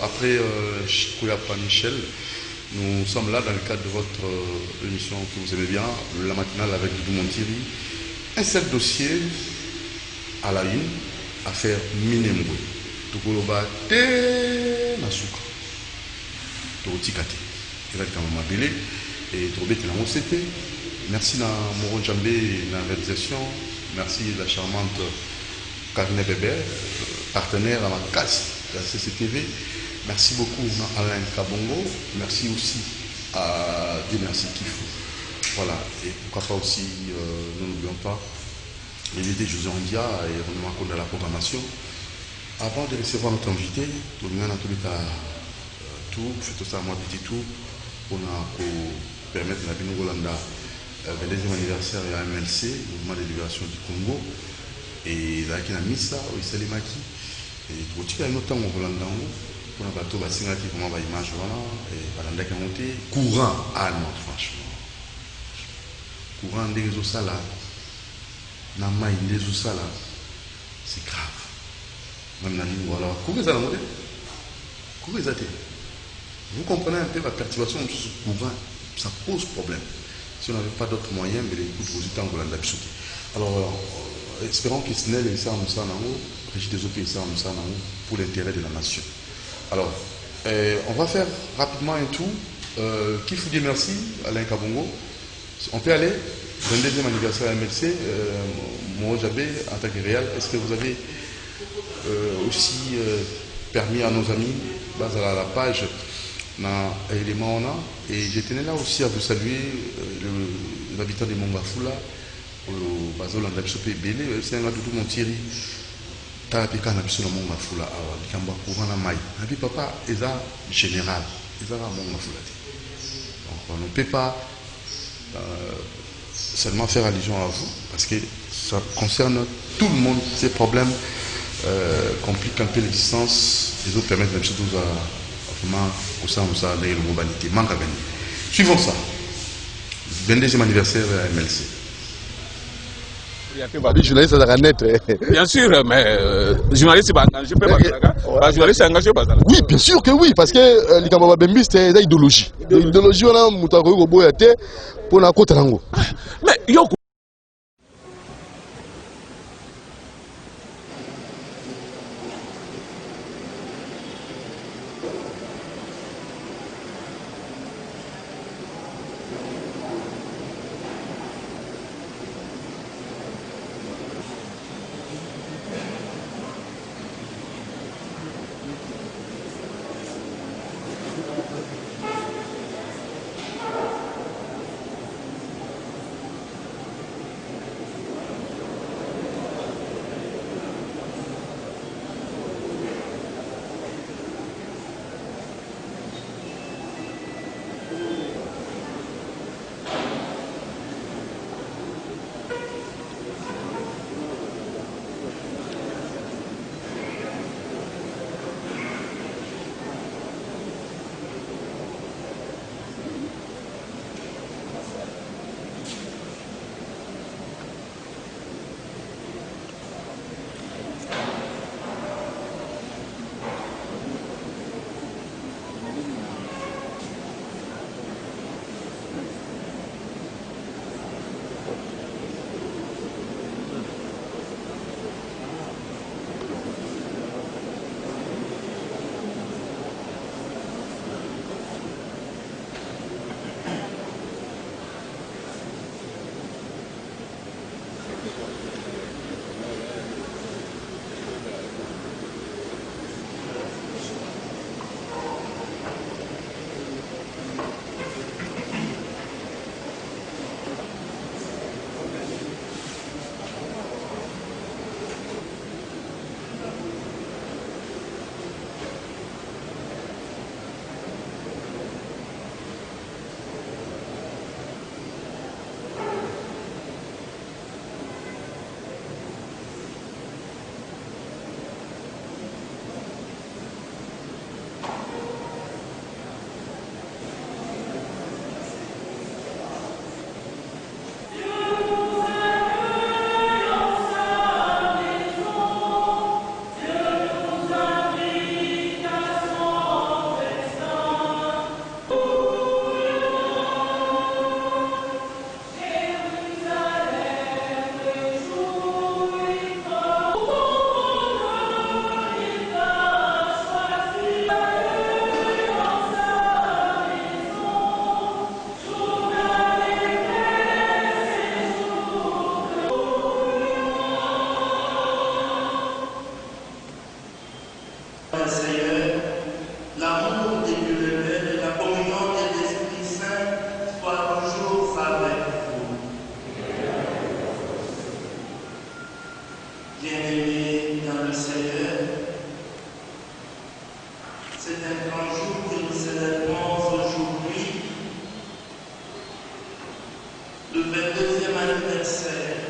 après Kouyapa Michel, nous sommes là dans le cadre de votre émission que vous aimez bien, la matinale avec Doudou Montiri. Un seul dossier à la une, affaire Minembwe. Tukoloba te nasuka. Totikate. Exactement Mabélé et Trobet la OCT. Merci à Moro Djambé dans la réalisation. Merci à la charmante Karine Bébé, partenaire à ma casse de la CCTV. Merci beaucoup à Alain Kabongo. Merci aussi à Merci Kifou. Voilà. Et pourquoi pas aussi, nous n'oublions pas, l'invité José Andia et René Macron de la programmation. Avant de recevoir notre invité, tout le monde a tous les cas tout, fait ça à moi petit tout, pour permettre à Bino Golanda le deuxième anniversaire de la MLC, le mouvement de libération du Congo, et là qui a mis ça, au Isalimaki, et pour qu'il y ait un autre temps au Golanda, pour un bateau, c'est un vraiment image, voilà, et par la qui a monté, courant à notre franchement. Courant des réseaux là, Nama des réseaux là, c'est grave. Même la ligne, voilà. Courez à la modèle. Courez à terre. Vous comprenez un peu la perturbation de ce courant, ça pose problème. Si on n'avait pas d'autres moyens, mais les coups de temps, on l'a absorbé. Alors, espérons que Snell et Sam Moussa Nango, Régis des autres et Sam Moussa Nango, pour l'intérêt de la nation. Alors, on va faire rapidement un tour. Qui vous dit merci, Alain Kabongo. On peut aller. 22e anniversaire à MLC, Moro Djambé, en tant que réel, est-ce que vous avez aussi permis à nos amis, basé à la page, dans l'élément on a, et je tenais là aussi à vous saluer les habitants de Mongafula, basé dans l'Absopé Bélé, c'est un gars de Montiri, Tarapika Nabisson Mongafula, Likamba Kourana Maï. Et puis papa, ils sont général, ils sont Mongafula. Donc on ne peut pas seulement faire allusion à vous, parce que ça concerne tout le monde, ces problèmes compliquent un peu l'existence, les autres permettent même surtout à vraiment au sein de la globalité. Manque à gagner. Suivons ça. 22e anniversaire à MLC. Journaliste à net. Bien sûr, mais journaliste engagé, journaliste engagé. Oui, bien sûr que oui, parce que l'Ikamba Bembi c'est une idéologie. L'idéologie, on a Moutako Goboyate pour la côte Rango. Mais yo. C'est un grand jour que nous célébrons aujourd'hui, le 22e anniversaire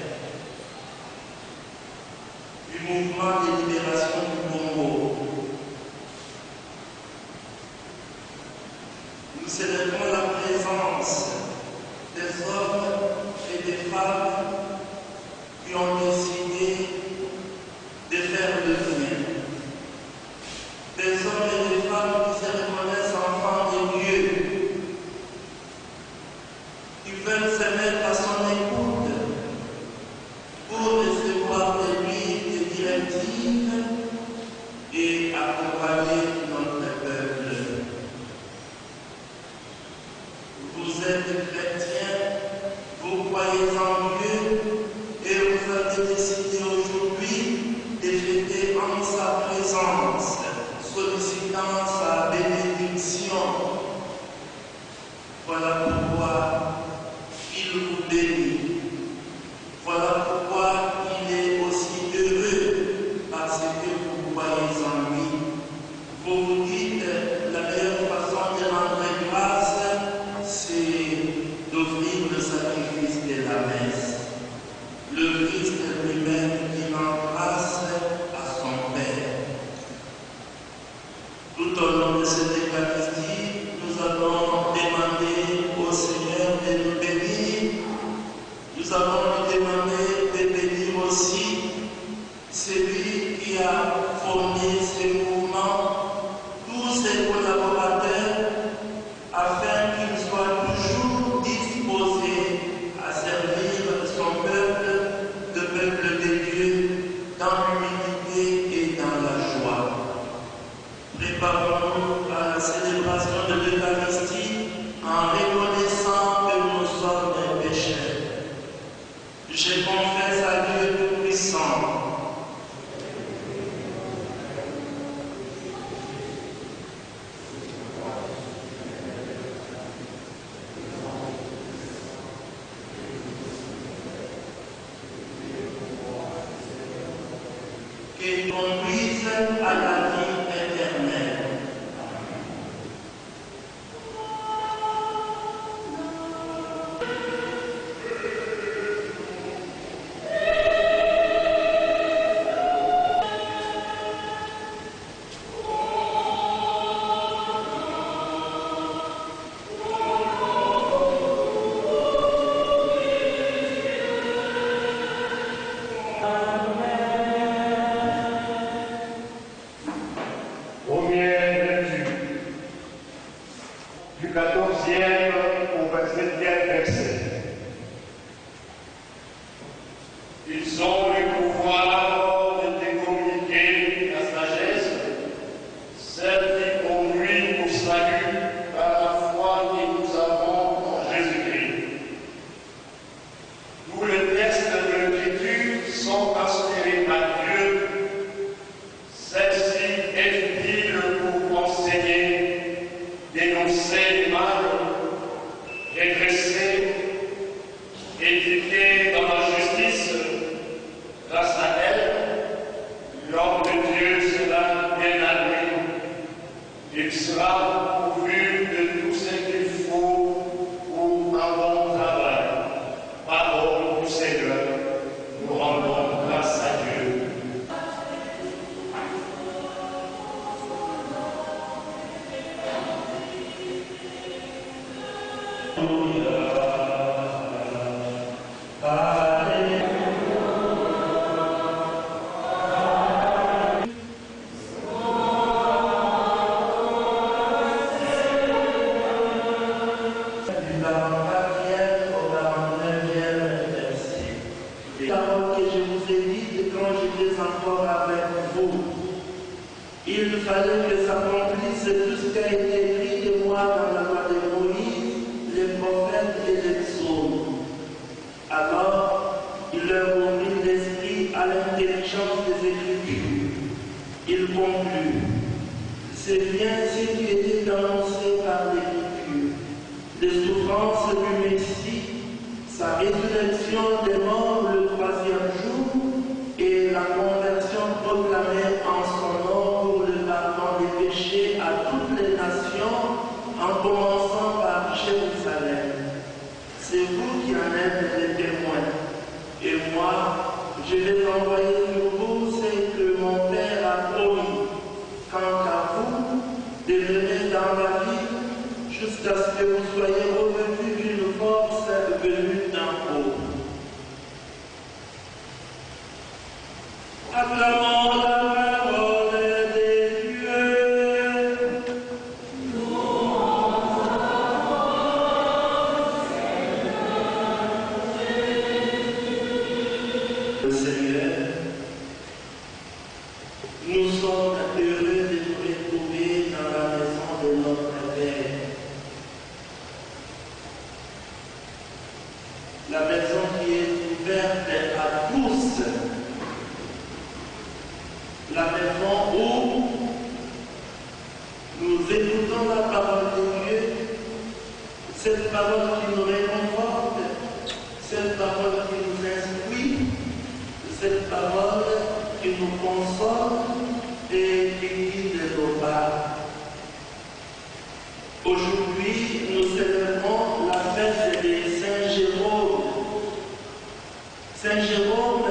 du mouvement de libération du Congo. Nous célébrons la présence des hommes et des femmes qui ont décidé de faire le bien. Des hommes et des femmes qui se reconnaissent enfants de Dieu, qui veulent se mettre à son écoute pour recevoir de lui des directives et accompagner notre peuple. Vous êtes chrétiens, vous croyez en Dieu et vous avez décidé aujourd'hui de fêter en sa présence, sollicitant sa bénédiction. Voilà pourquoi il vous bénit. Voilà pourquoi il est aussi heureux, parce que vous croyez en lui. Vous vous dites, la meilleure façon de rendre grâce, c'est d'offrir le sacrifice de la messe. Le Christ lui-même qui rend grâce à son Père. Tout au long de cette Eucharistie, nous allons demander au Seigneur de nous bénir. Nous allons lui demander de bénir aussi celui qui a formé ce mouvement, tous ses collaborateurs, afin qu'ils soient toujours disposés à servir son peuple, le peuple de Dieu, dans l'humilité et dans la joie. Préparons-nous à la célébration de l'Eucharistie en reconnaissant que nous sommes des pécheurs. Je confesse à Dieu Tout-Puissant qui conduise à la vie éternelle. Première lecture du 14e au 27e verset. Ils ont le pouvoir de te communiquer la sagesse, celle qui conduit au salut par la foi que nous avons en Jésus-Christ. Tous les textes de l'Écriture sont inspirés par Dieu. Celle-ci est utile pour enseigner, dénoncer le mal, redresser, éduquer dans la justice. Grâce à elle, l'homme de Dieu sera bien à lui. Il sera pourvu de tout ce qu'il faut pour un bon travail. Parole du Seigneur, nous rendons grâce à Dieu. Les paroles que je vous ai dites quand j'étais encore avec vous. Il fallait que s'accomplisse tout ce qui a été écrit de moi dans la loi de Moïse, les prophètes et les psaumes. Alors, il leur ouvrit l'esprit à l'intelligence des Écritures. Il conclut. C'est bien ce qui était annoncé par l'Écriture. Les souffrances du Messie, sa résurrection des morts le 3e jour et la conversion proclamée en son nom pour le pardon des péchés à commençant par Jérusalem. C'est vous qui en êtes les témoins. Et moi, je vais envoyer sur vous ce que mon Père a promis. Quant à vous, demeurez dans la vie jusqu'à ce que vous soyez revêtus d'une force venue d'en haut. Acclamons la parole de Dieu. Le Seigneur, nous sommes heureux de nous retrouver dans la maison de notre Père. La maison qui est ouverte à tous. La maison où nous écoutons la parole de Dieu, cette parole qui nous réconforte, cette parole qui nous instruit, cette parole qui nous console et qui guide nos pas. Aujourd'hui, nous célébrons la fête de Saint Jérôme. Saint Jérôme,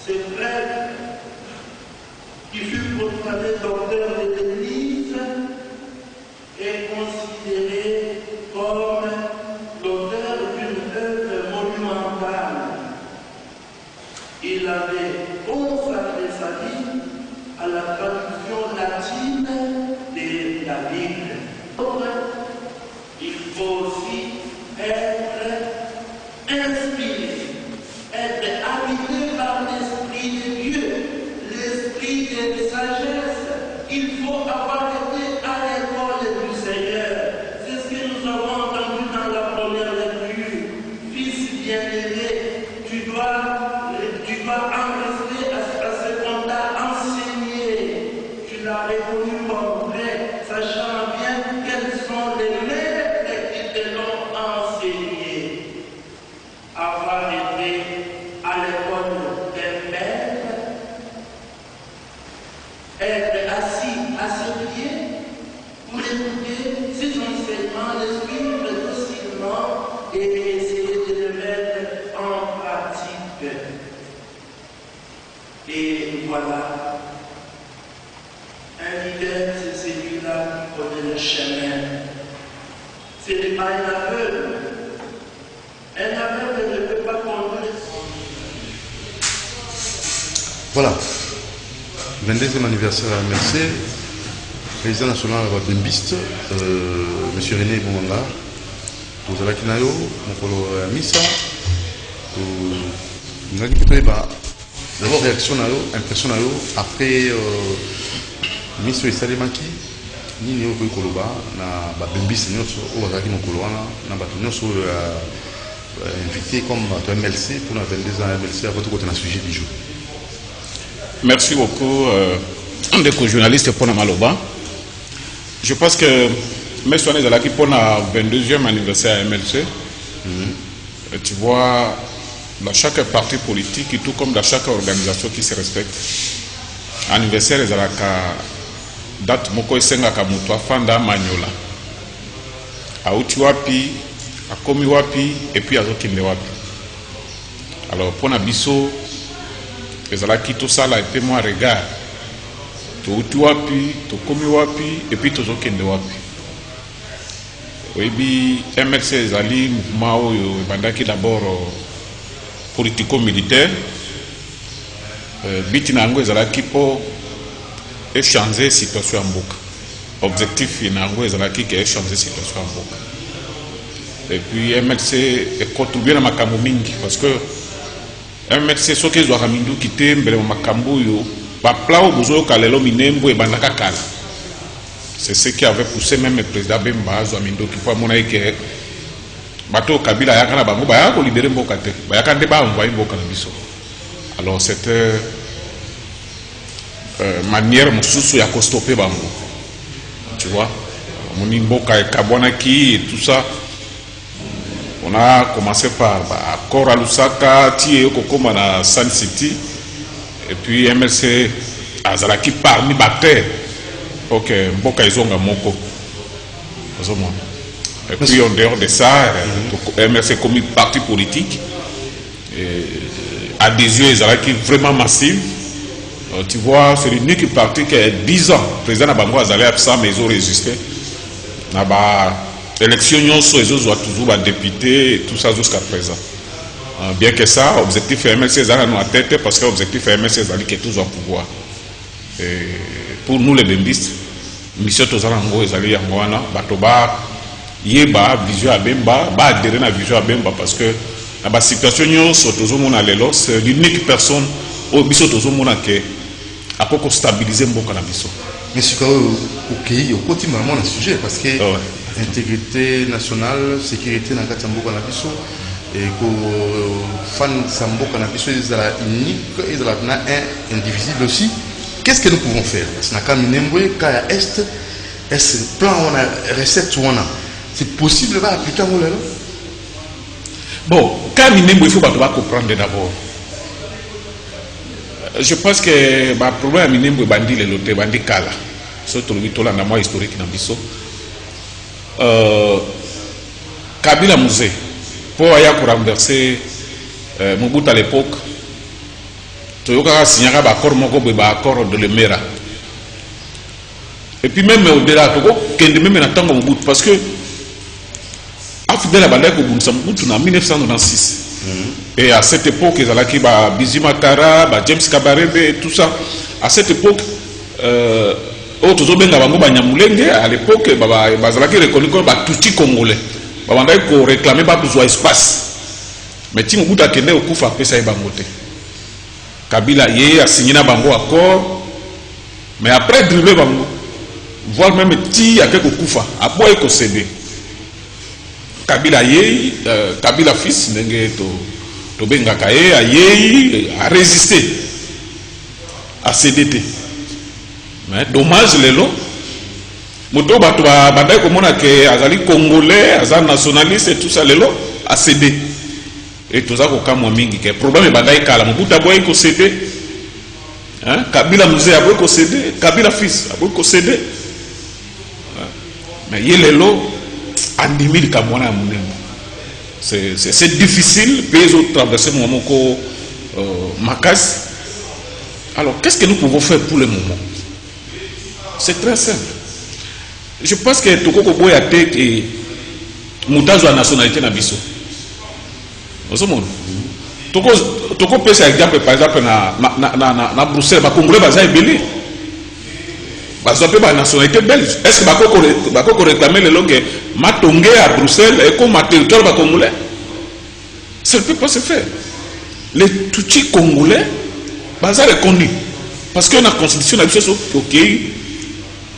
ce frère qui fut proclamé docteur de l'Église est considéré comme l'auteur d'une œuvre monumentale. Il avait consacré sa vie à la traduction latine de la Bible. Donc, il faut aussi être inspiré, être habité par l'Esprit de Dieu, l'Esprit de sagesse. Il faut avoir été à l'école du Seigneur. C'est ce que nous avons entendu dans la première lecture. Fils bien-aimé, tu dois en rester à ce qu'on t'a enseigné. Tu l'as reconnu comme vrai, sachant bien quels sont les maîtres qui te l'ont enseigné. Avoir été à l'école des maîtres, être assis à ses pieds pour écouter ses enseignements, les suivre docilement et essayer de les mettre en pratique. Et voilà, un leader, c'est celui-là qui connaît le chemin. Ce n'est pas un aveugle. Un aveugle ne peut pas conduire. Voilà, 22e anniversaire à MLC, président national de Bembiste, M. René Boumanga, vous avez Kinayo, mon Missa, nous avons d'abord réaction, impression après M. Salemaki, ni Néo Koloba, na Bembiste, nous avons invité comme MLC pour nos 22 ans à MLC à votre côté dans le sujet du jour. Merci beaucoup, des journalistes pour Maloba. Je pense que M. Soane Zalaki pour le 22e anniversaire à MLC, tu vois, dans chaque parti politique et tout comme dans chaque organisation qui se respecte, anniversaire Zalaka date moko esenga kamutu afanda manyola. Auti wapi, akomi wapi, et puis azokinde wapi. Alors pour Nabiso, ezalaki tout ça là et puis moi regarde to uti wapi to komi wapi et puis tozokende wapi. Oyebi MLC ezali mouvement oyo ebandaki d'abord politico-militaire, biti na yango ezalaki po échanger situation ya mboka. Objectif na yango ezalaki ke échanger situation ya mboka. Et puis MLC ekontribue na makambo mingi parce que MLC soki ezwaka minduki te mbele ma makambo oyo bapla oyo bozoyoka lelo minembo ebandaka kala. C'est ce qui avait poussé même le président Bemba azwa minduki po amona eke bato Kabila yaka na bango bayaka kolibere mboka te bayaka nde baenvoye mboka na biso. Alors c'était manière mosusu ya kostopper bango, tu vois, moni mboka ekabwanaki et tout ça. On a commencé par accord à Lusaka, Tié Kokoma na Sun City, et puis MLC Azalaki parmi Bater. Ok, Mboka Izonga Moko. Et puis en dehors de ça, MLC comme parti politique, adhésion est vraiment massive. Tu vois, c'est l'unique parti qui a 10 ans. Le président Nabango a allé à ça, mais ils ont résisté. L'élection, ils ont toujours des députés et tout ça jusqu'à présent. Bien que ça, l'objectif MLC est dans la tête parce que l'objectif MLC est toujours au pouvoir. Et pour nous les bembistes, mission Tozarango est allé à Moana, Batoba, Yeba, vision à Bemba, adhérer à la vision à Bemba parce que dans la situation, c'est l'unique personne au biso Tozomona qui a stabilisé Mboka na biso. Mais ce au côté vraiment le sujet parce que intégrité nationale, sécurité dans le Mboka na biso et que fan Mboka na biso est unique et est indivisible aussi. Qu'est-ce que nous pouvons faire? Est-ce que plan on a recette on a c'est possible de appliquer mon lelo? Bon, quand il faut comprendre d'abord. Je pense que le problème est que bandi le loté bandi kala. Surtout le tola na moi historique na biso. Kabila Musée pour aller renverser Mobutu à l'époque. Toyoka signé un accord accord de l'Emera. Et puis même au-delà, même en Mobutu parce que Afidel Abandek Mobutu en 1996. Et à cette époque, ils allaient Bizima Kara, James Kabarebe et tout ça. À cette époque, à l'époque, ils allaient reconnaître que tout Congolais. Ils allaient réclamer pas besoin d'espace. Mais si Mobutu a kené au coup, il faut faire ça. Kabila a signé un accord, mais après dribler Bango, voire même si il y a quelques coups, après il a cédé. Kabila fils, a résisté à CDT. Mais dommage, les lots. Moto Badaï comme on a que Azali Congolais, Azali nationaliste et tout ça, les lots a cédé. Et tout ça, le problème est Badaï Kala. Mobutu a beau cédé. Kabila Musée a beau cédé. Kabila fils a beau cédé. Mais il y a les lots. C'est difficile de traverser mon moment Makas. Alors, qu'est-ce que nous pouvons faire pour le moment? C'est très simple. Je pense que Toko Boy a été montage de la nationalité Nabiso. Toko peut par exemple na Bruxelles, les Congolais sont belés. Ils ont la nationalité belge. Est-ce que vous réclamer les langues Matongé à Bruxelles et comme ma territoire congolais? Ça ne peut pas se faire. Les Tutsis congolais, ils sont reconnus. Parce que la constitution a dit ok,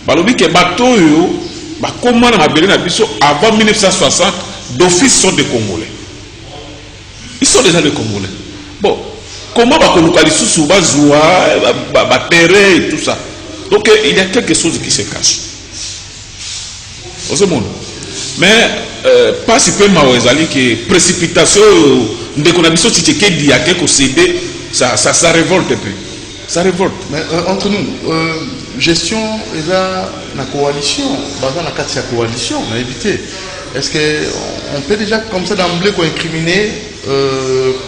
balobi que bateau comment on a avant 1960 d'office sont des Congolais. Ils sont déjà des Congolais. Bon, comment on localise sous Bazoua, Baterre et tout ça? Donc il y a quelque chose qui se cache. Mais pas si peu maouezali que précipitation de conditions tchèques a quelque cédé, ça révolte un peu. Ça révolte. Mais entre nous, gestion est là la coalition, dans la carte de la coalition, on a évité. Est-ce qu'on peut déjà comme ça d'emblée incriminer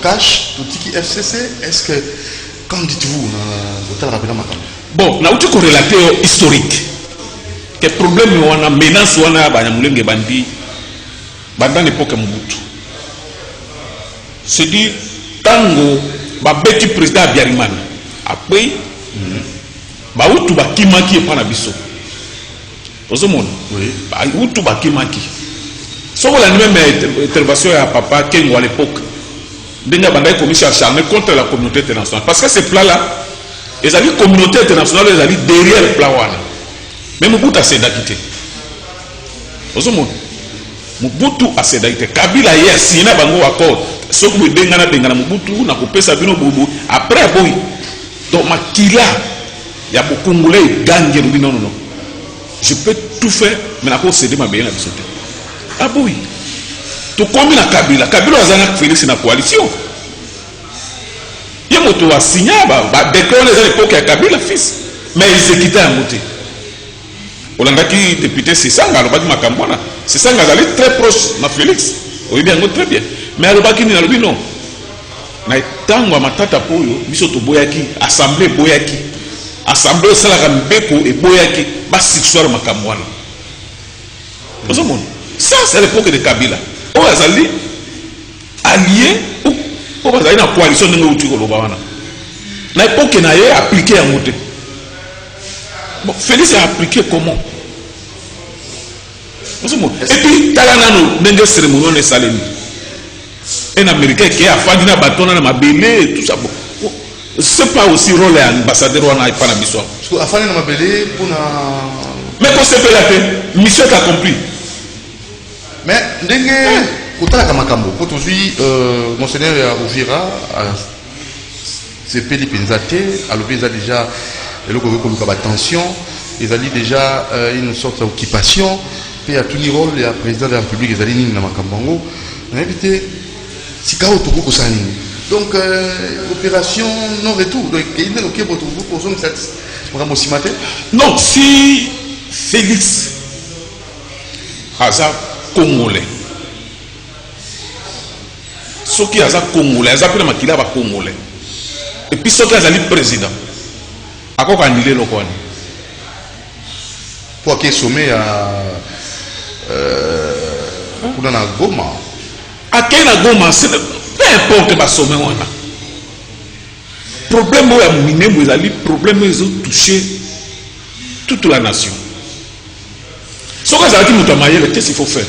cash, tout qui FCC? Est-ce que, comme dites-vous, bon, on a aussi corrélaté historique. Que problème on a menace on a banyamulenge bandi pendant l'époque Mobutu. C'est dit tango babeti président Abiyarimana. Après ba utu bakimaki epana biso. Ozomona. Oui. Ba utu bakimaki. Soko la même intervention à papa Kengo à l'époque. Denga bandai commission acharnée contre la communauté internationale parce que ces plans là les alliés communauté internationale les alliés derrière le plan wana. Mais Mobutu a cédé quitter. Mobutu a cédé quitter. Kabila a signé bango accord. Ce que vous dengana Mobutu na kopesa bino bobo après boy. Donc makila ya beaucoup Congolais gagne non. Je peux tout faire mais na ko céder ma bien na bisote. Ah boy. To komi na Kabila azana Félix na coalition. Il moto a signé ba déclarer à l'époque à Kabila fils mais ils se quittent à monter. Olandaki député Sisanga, alobaki makambwana. Sisanga azali très proche na Félix. Oyebi yango très bien. Mais alobaki ni alobi non. Na tango matata poyo biso to boyaki assemblée boyaki. Assemblée salaka mbeko et boyaki ba successeur makambwana. Ça c'est l'époque de Kabila. O azali allié ou bazali na coalition ndenge uti ko lobawana. Na époque na ye appliqué yango te. Bon, Félix a appliqué comment? Et puis, Talanano, Nenge cérémonie Saleni. Un Américain qui a fait un bâton dans ma belé, tout ça. C'est pas aussi rôle d'ambassadeur ou un panabissoir. Parce que Afani n'a belé pour na. Mais quand c'est fait la paix, mission est accomplie. Mais Nenge, Kota Kamakambo, quand aujourd'hui, Monseigneur Ouvira, c'est Péli Penzate, à l'objet déjà. Et le gouvernement a attention, ils ont déjà une sorte d'occupation, puis à tout niveau, le président de la République, ils ont dit dans Makambango, on a invité Sikao Togo Kosani. Donc, opération non-retour. Donc, il y a un pour aussi matin. Non, si Félix Aza Congolais, ce qui Aza Congolais, Aza Pena Makila va Congolais, et puis ce qui Aza président. À quoi annuler le coin? Pour qu'il sommet à Goma. À quel Goma, peu importe le sommet. Problème où il y a miné, problème où ils ont touché toute la nation. Ce que ça a dit, qu'est-ce qu'il faut faire?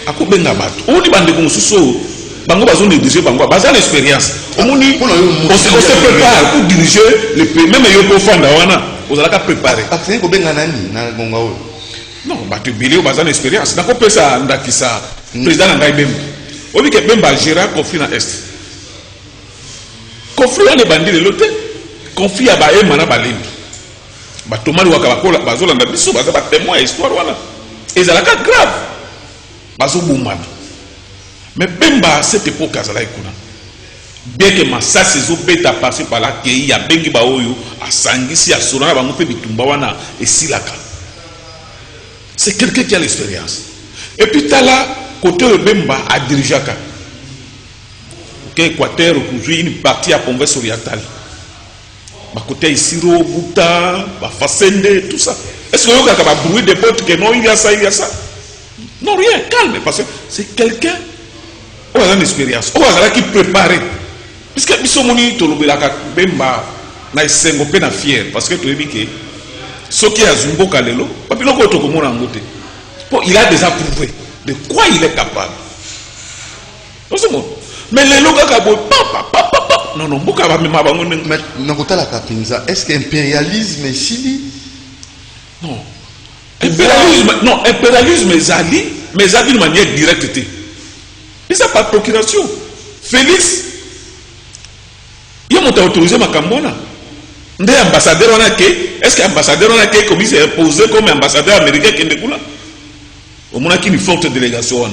À quoi ben abat? On dit bande comme sous Bango bazon diriger Bango, bazan l'expérience. On se prépare pour diriger le pays. Même yo ko fanda wana, on a préparé. Parce que ben nani na gonga o. Non, batu belé o bazan expérience. Na ko pesa ndakisa président ngai bemba. Obi ke bemba gérer conflit na est. Conflit na bandi le lote. Conflit ya ba ema na balembi. Ba tomali waka bakola bazola na biso baza ba témoin histoire wana. Ezalaka grave. Bazo boumana. Mais Bemba à cette époque, bien que ma sa saison bêta passé par là, qu'il y a Bengi Baoyo, à Sangisi, à Sorana, à Mopé Bitumbawana et Silaka. C'est quelqu'un qui a l'expérience. Et puis, tu as là, côté de Bemba, à Dirijaka. Équateur, une partie à Converse orientale. Côté Isiro, Bouta, Fassende, tout ça. Est-ce que vous avez un bruit de bottes que non, il y a ça, il y a ça? Non, rien, calme, parce que c'est quelqu'un. On a une expérience. On a qui préparé. Parce que Bissomoni Tolobelaka Bemba na isengo pe na fier parce que tu es dit que ce qui a Zumbo Kalelo, papiloko tokomona ngote. Bon, il a déjà prouvé de quoi il est capable. Mais les loga kabo papa non boka ba mema bango mais nakota la kapinza est-ce que impérialisme ici non impérialisme zali mais zali de manière directe. Mais ça par procuration. Félix, il a autorisé ma cambona. Ndé ambassadeur on a est-ce que ambassadeur on a comme il s'est imposé comme ambassadeur américain qui est là? Au moins qu'il y a une forte délégation.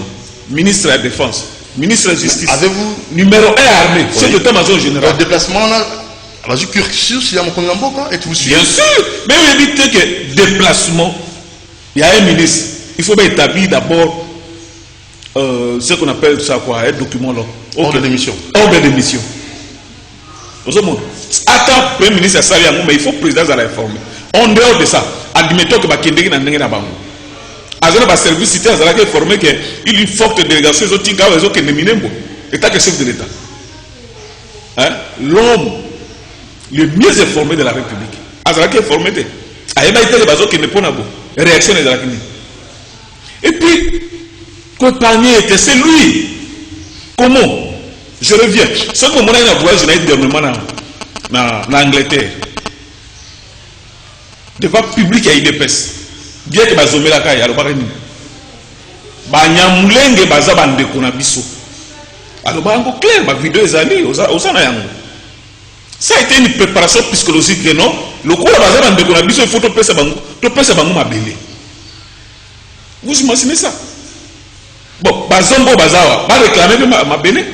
Ministre de la Défense, ministre de la Justice. Avez-vous numéro 1 armé, chef d'état-major général. Le déplacement là, vas-y cursus, il y a mon Kongamboka et tout suite. Bien sûr, mais vous évitez que déplacement, il y a un ministre. Il faut bien établir d'abord ce qu'on appelle ça quoi, un document là. Ordre de mission. Ordre de mission. Attends, premier ministre, ça vient, mais il faut que le président soit informé. En dehors de ça, admettons que Bakendegi n'a pas bango. Azana ba service cité azala qui est formé que il y a une forte délégation ils ont dit qu'ils ont nominé état que chef de l'État. Hein? L'homme le mieux informé de la République. Azala qui est formé de. Aïma été le bazo qui ne peut pas réaction de la République. Et puis Compagnie était c'est lui. Comment? Je reviens. Ce que mon a voyagé dernièrement en Angleterre. Devant public à IDPS. Bien que bazomé la caille, alors Banyamulenge bazabande konabiso. Alors bango clair, ma vidéo est allée osana yango. Ça a été une préparation psychologique que non. Le coup la bazabande konabiso il faut to pesa bango mabele. Vous imaginez ça? Bon, bazombo bazawa, ba réclamer mabele.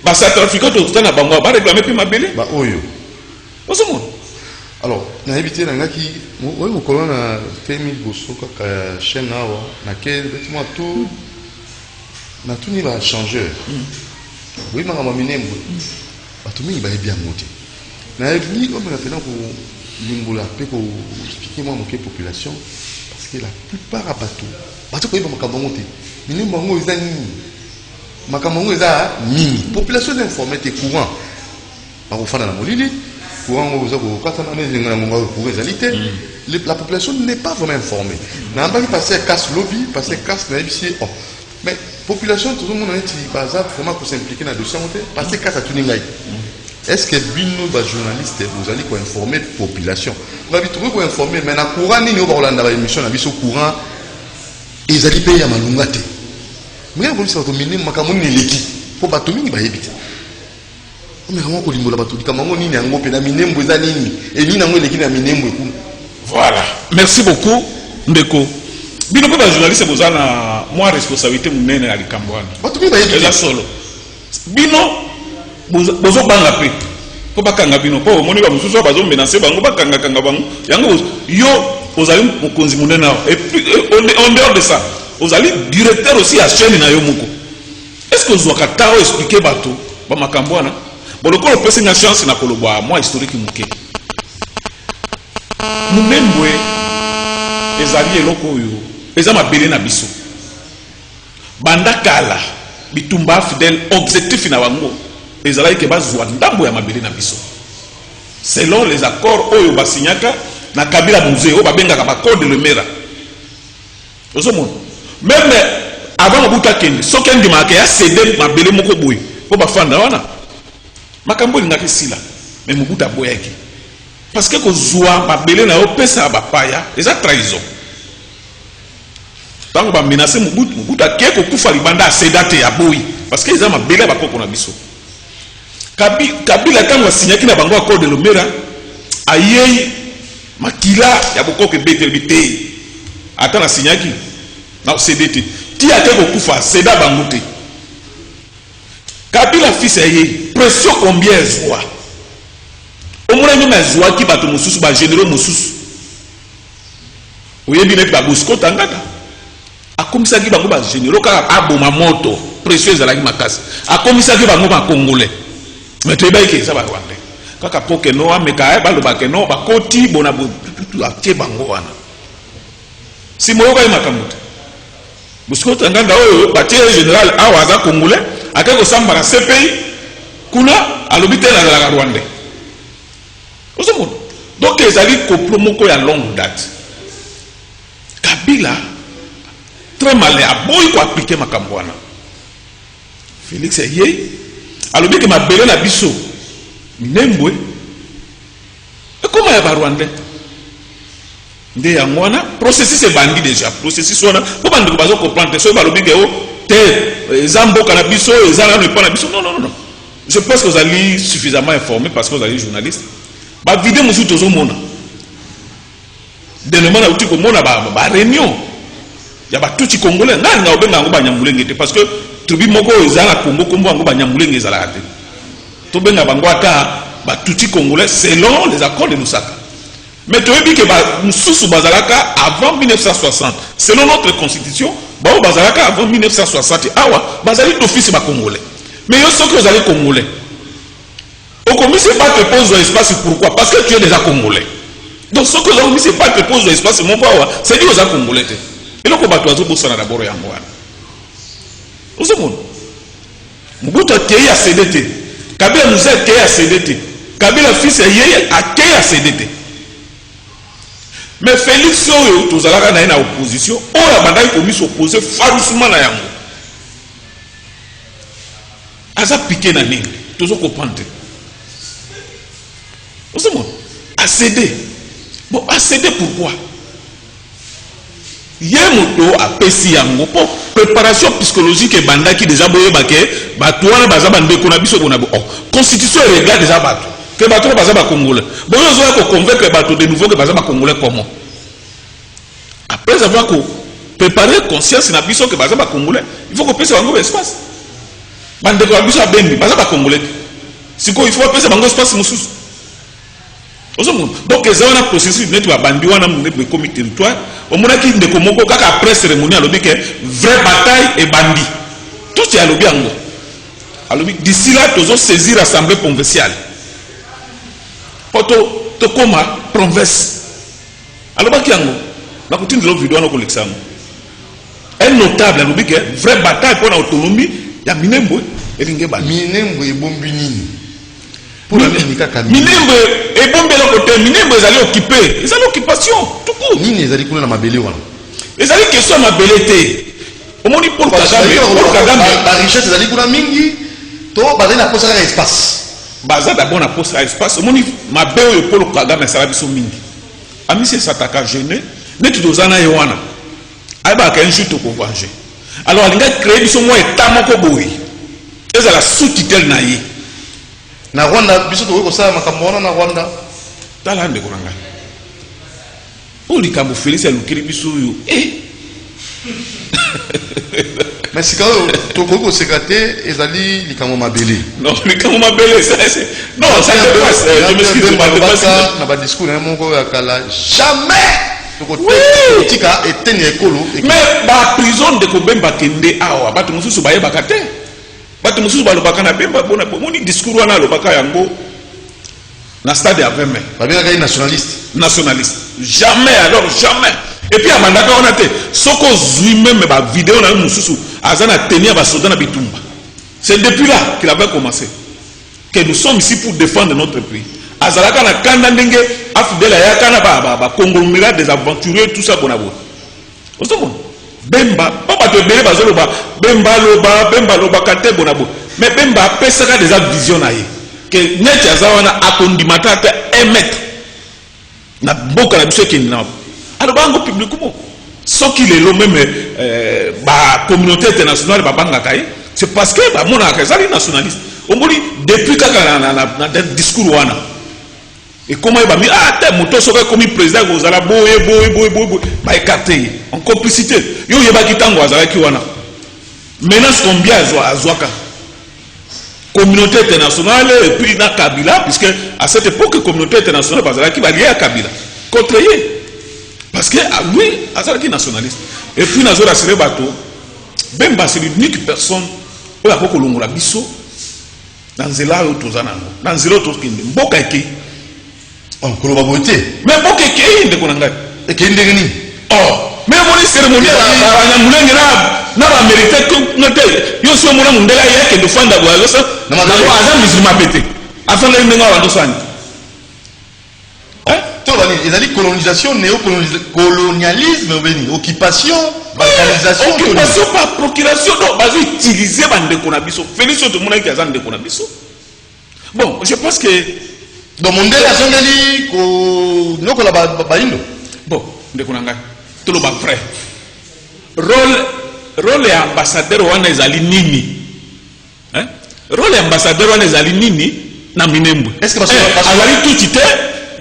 Ba Centrafrique to tana bango ba réclamer pe mabele. Ba oyo. Ozomo. Alors, na évité na qui oui mon colonne a fait mis bosso ka chaîne là na quel bâtiment tout na tout ni va changer. Oui ma mamine mbo. Bato mingi ba bien monter. Na évité comme on a fait là pour limbola pe ko expliquer moi mon population parce que la plupart à bato ko ba ka monter. Mini bango ezani makambo eza mini population informée est courant. Ba ko fana na molili. La population n'est pas vraiment informée. La population casse lobby, passer casse ici. Mais la population, tout le monde est vraiment pour s'impliquer dans le dossier, passer casse à tout le monde. Est-ce que nos journalistes, vous allez informer la population? Vous allez trouver pour informer, mais dans le courant, nous avons une émission, nous avons courant, ils allaient payer à Malungate. Mais vous savez, vous avez l'équipe. Pour battre tout le monde, voilà, merci beaucoup Ndeko. Bino pe ba journaliste bozana moi responsabilité munene ya likambwana. Eza solo. Bino bozo banga pe. Ko bakanga bino po moni ba mususu bazo menacer bango bakanga bango. Yango yo ozali mokonzi munene et puis en dehors de ça, ozali directeur aussi à chaîne na yo moko. Est-ce que vous avez qu'à expliquer bato ba makambwana? Bon, le corps de la chance na koloba moi historique muke. Munembwe ezali eloko yo. Ezama belé na biso. Banda kala bitumba fidèle objectif na bango. Ezali ke bazwa ndambo ya mabele na biso. Selon les accords oyo basignaka na Kabila Musée o babenga ka code de Lemera. Ozomon. Même avant Mobutu Kende, sokendi maka ya cédé mabele moko boy. Po bafanda wana. Makambo ngaki sila mais Mobutu aboyaki parce que kozwa mabele na opesa bapaya eza trahison tango ba menacer Mobutu akeko kufa libanda sedate ya boyi parce que eza mabele bakoko na biso Kabila tango signaki na bango accord de Lemera ayei makila ya bokoko betelbite ata na signaki na sedate ti akeko kufa seda bango te Kabila fils ayei pression combien ezwa omona nyuma ezwa ki bato mususu ba généraux mususu oyebi net ba Bosco Tangata akomisaki bango ba généraux ka aboma moto pression ezalaki makasi akomisaki bango ba congolais mais to ebaiki ça ba rwandais kaka poke no ameka ba lobake no ba koti bona butu atie bango wana si moyo ka makamute Bosco Tangata oyo batie général awaza congolais akeko samba na CPI kuna alobite na la Rwanda. Donc les alliés copromoko ya longue date. Kabila très mal à boy ko appliquer makambwana. Félix Ayé alobite ma belé na biso. Minembwe. Et comment ya Rwanda? Nde ya ngwana processus est bandit déjà. Processus wana po bandi bazo comprendre so balobike o te zambo kana biso ezala ne pas na biso. Non. Je pense que vous allez suffisamment informé parce que vous allez journaliste. Bah vidéo musu tozo mona. De le mana uti ko mona ba réunion. Ya ba tuti congolais nani nga obenga ngo ba nyambulenge parce que tribu moko ezala Congo kombo ngo ba nyambulenge ezala te. To benga bango ata ba tuti congolais selon les accords de Lusaka. Mais tu veux dire que ba mususu bazalaka avant 1960 selon notre constitution, ba bazalaka avant 1960 awa bazali d'office ba congolais. Mais yo ce que vous allez congolais. Au commis c'est pas te pose l'espace pourquoi? Parce que tu es déjà congolais. Donc ce que vous avez c'est pas te pose l'espace mon power, c'est dit aux congolais. Et le combat oiseau pour ça d'abord et en moi. Vous savez Mobutu a créé à CDT. Kabila nous a créé à CDT. Kabila fils a créé à CDT. Mais Félix Oyo tous allons na une opposition, on a bandai commis s'opposer farouchement na yango. Aza piqué na nini tozo comprendre osemo a cédé bon a cédé pourquoi yé moto a pesi yango po préparation psychologique et bandaki déjà boye baké bato wana baza bande ko na biso ko na bo constitution regarde déjà bato que bato baza ba congolais boyo zo ko convaincre bato de nouveau que baza ba congolais comment après avoir ko préparer conscience na biso que baza ba congolais il faut que pesa bango espace bande ko biso abendi baza ba congolais siko il faut pesa bango espace mususu Donc ils ont un processus de bandi wana mu comme territoire au moment qui ndeko moko kaka après cérémonie alobi que vraie bataille et bandit tout est alobi ango alobi d'ici là tozo saisir assemblée provinciale poto to koma province aloba ki ango na kutindi lo vidéo na kolexamo un notable alobi que vraie bataille pour l'autonomie ya Minembwe elinge bandi Minembwe ebombi nini pour la Kaka Minembwe ebombi la côté Minembwe ezali occupé ezali occupation tout court nini ezali kuna na mabele wana ezali question na mabele te omoni Paul Kagame la richesse ezali kuna mingi to bazali na posa kaka espace baza d'abord na posa espace omoni mabe oyo Paul Kagame asala biso mingi amisi esataka jeune neti tozana ye wana ayebaka un jour tokovenger alors alinga créer biso mwa état moko boye ezala sous-tutelle na ye na Rwanda biso tokoki kosala makambo wana na Rwanda tala ndeko na ngai oyo likambo Félix alukeli biso oyo mais sika oyo tokoki koseka te ezali likambo mabele non likambo mabele non ça dépasse je m'excuse na badiscours na moko ya kala jamais tokotika eteni ya ekolo mais baprison ndeko Bemba kende awa bato mosusu bayebaka te bato mosusu balobaka na Bemba bona moni discours wana alobaka yango na stade ya 20 mai babengaka ye nationaliste jamais alors jamais et puis amandaka wana te soko zui même ba vidéo na mosusu azana tenir ba soldats na bitumba c'est depuis là qu'il avait commencé que nous sommes ici pour défendre notre pays azalaka na kanda ndenge afidela ya kana ba conglomérat des aventuriers tout ça bonabo osomon Bemba papa te bele bazoloba Bemba loba kate bonabo mais Bemba pesaka des visions na ye que net azawana akondimata te 1 mètre na boka na biso kindi na alors bango publiquement ce qui est le même ba communauté internationale ba bangaka ye c'est parce que ba mona ka zali nationaliste omoli depuis kaka na discours wana et comment il va dire ah t'es moto soka comme président gozala boye ba écarté en complicité yo yeba kitango azala ki wana menace combien azwaka communauté internationale et puis na Kabila puisque à cette époque communauté internationale bazala ki ba lié à Kabila contre ye parce que lui azala ki nationaliste et puis nazo rassurer bato Bemba c'est l'unique personne oyo akoko longola biso dans nzela oyo tozana dans nzela oyo tokende mboka eke koloba bote mais mboka eke ndeko na ngai eke ndenge nini mais moni cérémonie ya mulenge na ba mérité ngote yo so mona mundela yake de fanda bwa yo sa na aza musulman pété afanda ndenge wa ndosani ezali colonisation néocolonialisme obeni occupation balkanisation occupation par procuration donc bazo utiliser bandeko na biso Félix to mona ki azan ndeko na biso bon je pense que dans mondela azongeli ko nokola baindo bon ndeko na ngai toloba vrai rôle ya ambassadeur wana ezali nini hein rôle ya ambassadeur wana ezali nini na Minembwe est-ce que azali tout te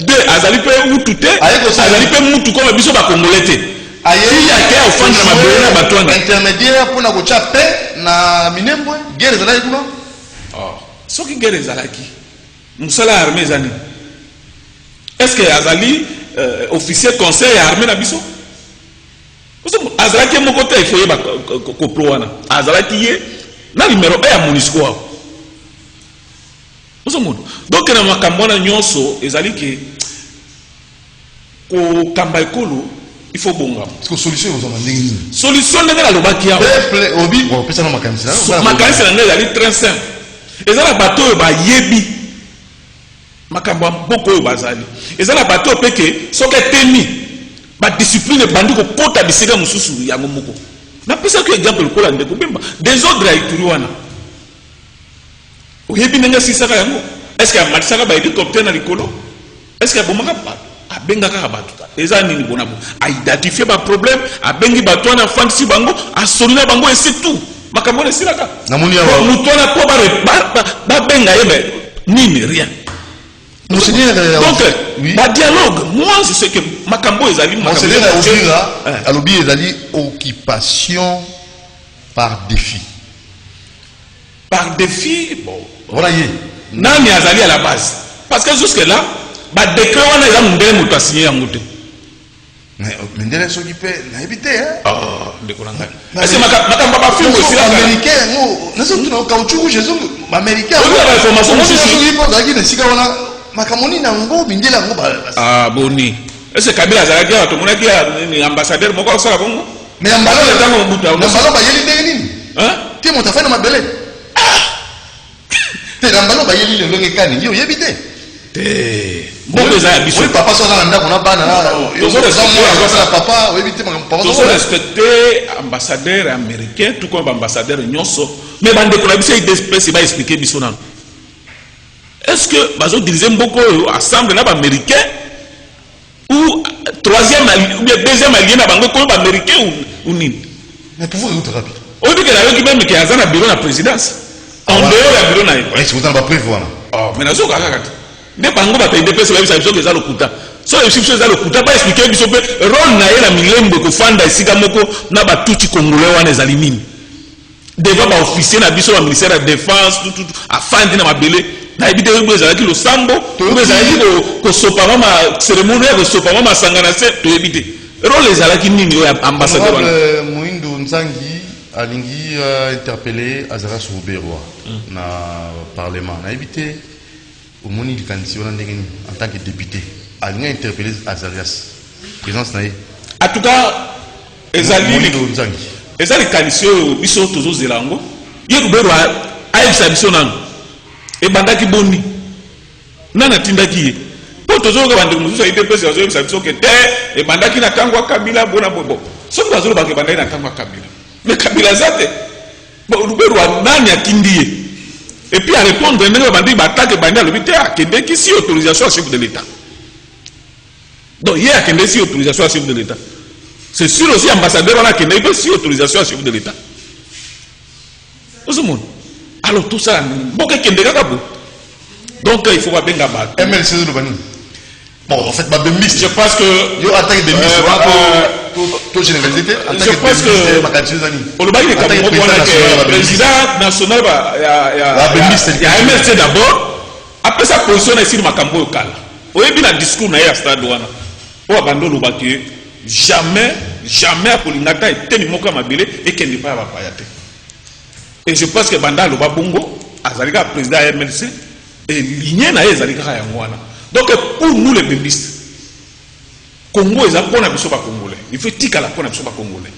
de azali pe mutu te azali pe mutu comme biso ba congolais te ayeyi ake ofanda na mabele na batwana intermédiaire pour na kocha paix na Minembwe guerre ezalaki kuna soki guerre ezalaki musala armée ezali est-ce que azali officier conseil ya armée na biso azalaki moko te ifoye ba kopro wana azalaki ye na numéro 1 ya MONUSCO wao donc na makambo na nyonso ezali ke ko kamba ekolo il faut bonga parce que solution ezoma ndenge nini solution ndenge na lobaki ya peuple obi bon pesa na makamisa na ngai ezali très simple ezala bato oyo bayebi makambo boko oyo bazali ezala bato oyo peke soki etemi badiscipline bandi kokota bisika mosusu yango moko napesaki exemple lokola ndeko Bemba désordre ya ituri wana oyebi ndenge asisaka yango est-ce que amatisaka bahélicoptère na likolo est-ce que abomaka bato abengaka bato eza nini bona bo aidentifie baproblème abengi bato wana afandisi bango asolina bango et c'est tout makambo wana esilaka namoni moto wana po babenga ye nini rien Monseigneur donc ba dialogue moi je sais que makambo ezali Monseigneur alobi ezali occupation par défi bon voilà nani azali à la base parce que jusque là ba décret wana eza mundele moto asigné yango te. Mais Mendele s'occupait, n'a évité, hein? Oh, décollant. Est-ce que ma film aussi là? Américain, non, nous sommes tous en caoutchouc, je suis américain. Oui, la information aussi. Ah, boni. Est-ce que Kabila Zalaki a tout le monde qui est ambassadeur, mon corps, ça va bon? Mais en ballon, le temps au bout d'un ballon, il y a hein? Qui monte à faire dans ma belle? T'es dans le ballon, il y a le canne, il y a évité. Bon, oui, papa, ça dans la banane. Ils ont papa, oui, éviter mon papa. Tous respecter ambassadeur américain, tout comme ambassadeur nyonso. Mais bande de la mission, il va expliquer Bissonan. Est-ce que Bazo disait beaucoup ensemble là, américain ou troisième ou bien deuxième allié na bango comme américain ou nini? Mais pour vous, rapide. On dit que la même qui a un bureau de la présidence. En dehors du bureau na. Est-ce que vous n'avez pas prévoir? Oh, mais na zo kaka. Ne bango ba paye DPS ba bisa biso que za lokuta. So les chiffres za lokuta pas expliquer biso pe rôle na yela milembo ko fanda esika moko na ba tuchi congolais wana ezali nini. Devant ba officier na biso ba ministère de la défense tout afandi na mabele na ebite ngo ezalaki lo sambo to ezalaki ko sopa mama cérémonie ko sopa mama sangana se to ebite rôle ezalaki nini yo ambassadeur wana Moindo Nzangi alingi interpellé Azara Souberwa na parlement na ebite au moni likanisi wana ndenge en tant que député alingi interpellé Azarias présence na en tout cas ezali Moindo Nzangi ezali kanisi oyo biso tozozela yango ye Ruberwa ayebisa biso nano ebandaki boni nana tindaki ye po tozoyoka bandeko mosusu ya idps bazoyebisa biso ke te ebandaki na ntango ya Kabila bona bobo soki bazolobaka ebandaki na ntango ya Kabila mais Kabila aza te Ruberwa nani atindi ye epuis arépondre ndenge babandaki batake bandi alobi te akendeki si autorisation ya chef de l'état donc ye akendeki si autorisation ya chef de l'état c'est sûr aussi ambassadeur wana akendeki mpe si autorisation ya chef de l'état ozomona. Alors tout ça, donc il faut pas bien gabattre. MLC de Lubani. Bon, en fait, je pense que. Il y a attaque des ministres. Je pense que. Le président national, il y a MLC d'abord. Après sa position ici, il y a Makambo Yokal. Vous avez vu le discours dans le stade douane. Pour abandonner le baquet, jamais à Polingata et Tenimoka Mabile et qu'il n'y ait pas à Payate. Et je pense que Banda Loba Bongo, Azalika président MLC, et l'igné na Azalika Yangwana. Donc pour nous les bébistes, Congo est un bon abisso pas congolais. Il faut tika la bonne abisso pas congolais.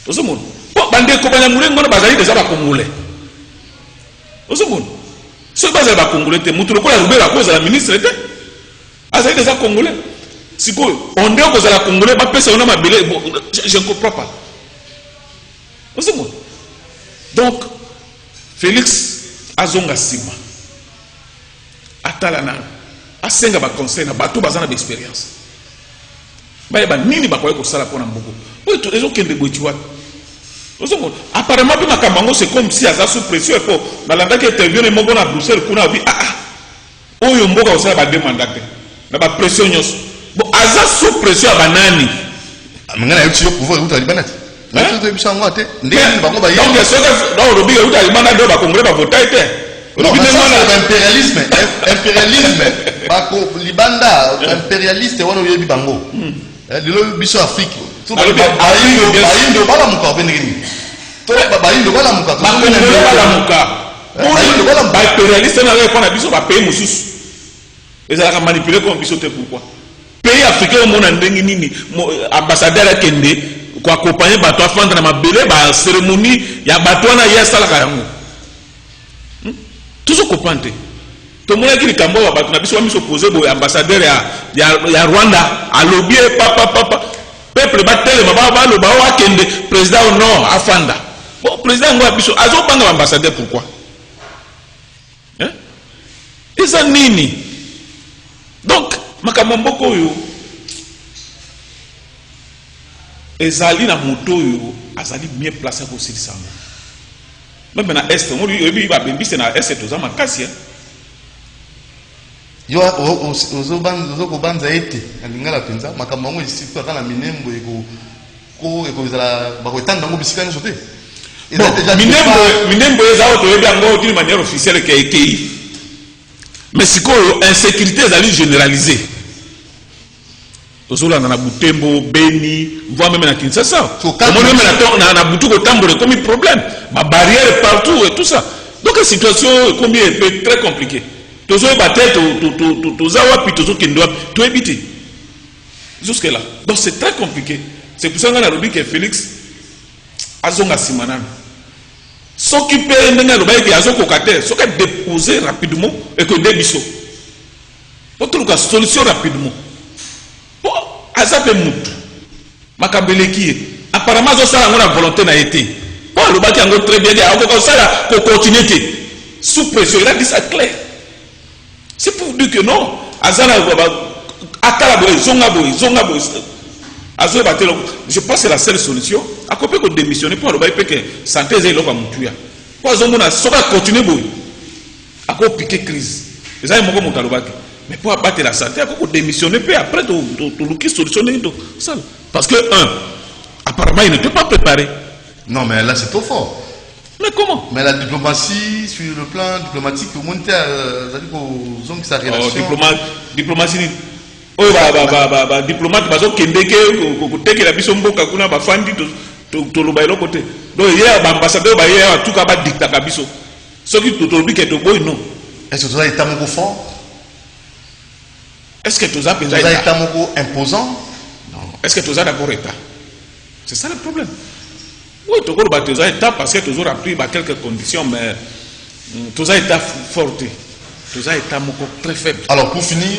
Tout ce monde. Bon, Bandé Kobanya Moulin, on a basé des abats congolais. Tout ce monde. Ce basé pas congolais, Moutouko la roubé la cause de la ministre était. Azalika des congolais. Si on dit que la congolais, ma personne n'a pas belé, je ne comprends pas. Tout ce monde. Donc, Félix Azonga Sima, Atalana, Asenga ba conseil na bato bazana d'expérience. Ba nini ba koyeko sala pona mboko. Oui, tu raison kende boitiwa. Apparemment, Makambango c'est comme si Aza sous pression pour balanda qui intervient moko na Bruxelles kuna bi oyo mboka osala ba demandate. Na ba pression nyos. Bon, Aza sous pression ba nani. Mangana yo tio pouvoir uta libanate. Donc, impérialisme, Libanda, impérialiste, on a eu Bango. Le biso Afrique. Pays africain, ambassadeur Kende. Kwa accompagner bato afanda na mabele ba cérémonie ya bato na ya sala ka yango toujours comprendre to mona ki likambo ba bato na biso miso poser bo ambassadeur ya Rwanda alobie papa peuple ba tele ba lo ba wa kende président non afanda bon président ngo biso azo banga ambassadeur pourquoi hein eza nini donc makambo mboko yo ezali na moto yo azali bien placé pour ça même na est on lui va bembiste na est to za makasi yo ozo banza ete alingala penza makambo ngo ici to kana minembo eko zala ba ko tanda ngo bisika nsote minembo eza auto yebi ngo d'une manière officielle que ekei Mais si l'insécurité est généralisée. Tozola na Butembo, Beni, voire même à Kinshasa. Comment même na Butu ko tambour comme problème. Ma barrière partout et tout ça. Donc la situation est très compliquée. Tozo battre tozawa puis tozo kindoa tout éviter. Jusque là. Donc c'est très compliqué. C'est pour ça qu'on a dit que Félix azonga simanan. S'occuper ndenge loba que azoko kate, so ka déposer rapidement et que débiso. Autre cas solution rapidement. Azape mutu makambele qui apparemment ça a la volonté n'a été bon le baki encore très bien dit ça pour continuer sous pression il a dit ça clair c'est pour dire que non azala akala boy zonga boy azo batelo je pense que c'est la seule solution à couper que démissionner pour le baki que santé zelo ba mutuya pour zomona soka continuer boy à ko piquer crise ça moko mutalobaki. Mais pour abattre la santé, il faut démissionner, puis après, tu solutionner ça. Parce que, apparemment, il n'était pas préparé. Non, mais là, c'est trop fort. Mais comment? Mais la diplomatie, sur le plan diplomatique, au monde, c'est-à-dire qu'aux hommes qui sa relation. Diplomatie. Oh, diplomate, parce que Kendeke, la biso mboka, kuna ba fandi, to lo bailo côté. Donc, il y a un ambassadeur, il y a tout cas, dictat biso. Ce qui te dit que tu bois, non. Est-ce que tu as été un fort? Est-ce que tu as été imposant? Non. Est-ce que tu as d'accord État? C'est ça le problème. Oui, tu as État parce que tu as appris quelques conditions, mais tu as État fort. Tu as État très faible. Alors pour finir,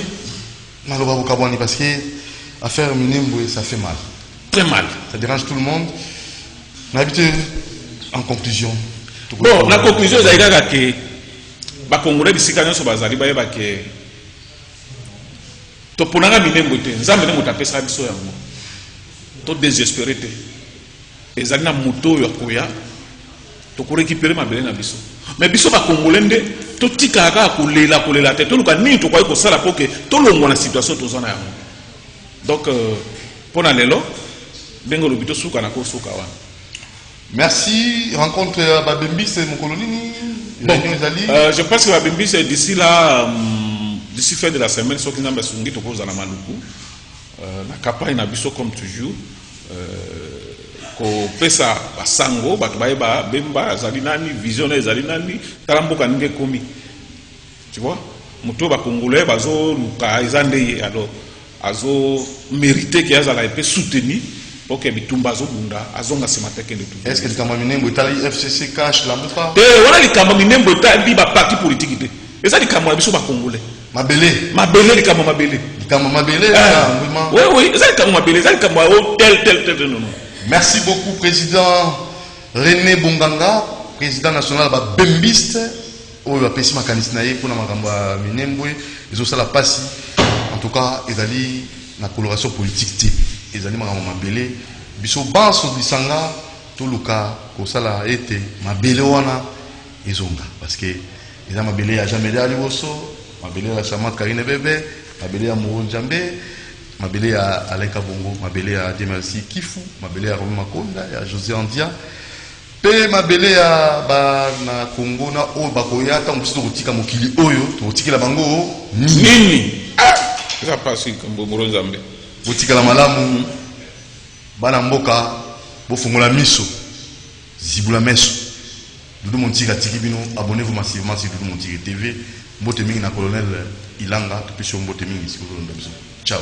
parce que affaire Minembwe, ça fait mal. Très mal. Ça dérange tout le monde. On a habité en conclusion. Bon, la conclusion, c'est que les Congolais sont que to ponanga Minembwe te nzambe ne mutapesa biso yango to désespéré te ezali na moto ya koya to ko récupérer mabele na biso mais biso ba congolais nde to tika ka kolela te to luka nini to ko sala poke to longo na situation to zona yango donc pona lelo bengo lobito suka na ko suka wana. Merci. Rencontre Babembi c'est mon colonini. Je pense que Babembi c'est d'ici là d'ici fin de la semaine, ce qui nous a sungi to koza na maluku la campagne na biso comme toujours ko pesa basango bato ba bemba azali nani visionnaire azali nani taramboka ninge komi tu vois moto ba congolais bazo luka ezande alors azo mériter que azala epé soutenir pour que bitumba zo bunda azonga semateke de tout. Est-ce que le Kamba Minembwe tali FCC cache la muka? Voilà le Kamba Minembwe tali ba parti politique te. Et ça le Kamba biso ba congolais. Mabele, le Kamba Mabele. Le Kamba Mabele, oui, c'est le Kamba Mabele, c'est le Kamba tel, non. Merci beaucoup, Président René Bonganga, Président national de Bembiste, où il a passé ma canisnaye pour la Magamba Minembwe, ils ont ça la passe. En tout cas, ils allaient la coloration politique, ils allaient Magamba Mabele, biso banso bisanga, tout le cas, comme ça l'a été, Mabele wana, ils ont parce que ils ont Mabele à jamais d'aller au saut. Mabele ya Chamat Karine Bebe, Mabele ya Mouro Njambe, Mabele ya Alain Kabongo, Mabele ya Demersi Kifu, Mabele ya Romy Makonda, ya José Andia, pe Mabele ya ba na Congo na o bakoya ta mputo kotika mokili oyo, to kotikela bango nini? Ça passe comme Mouro Njambe. Kotika la malamu bana mboka bo fongola miso. Zibula meso. Doudou Montiri Atikibino, abonnez-vous massivement sur Doudou Montiri TV. Mbote mingi na colonel Ilanga, tupisho mbote mingi. Ciao.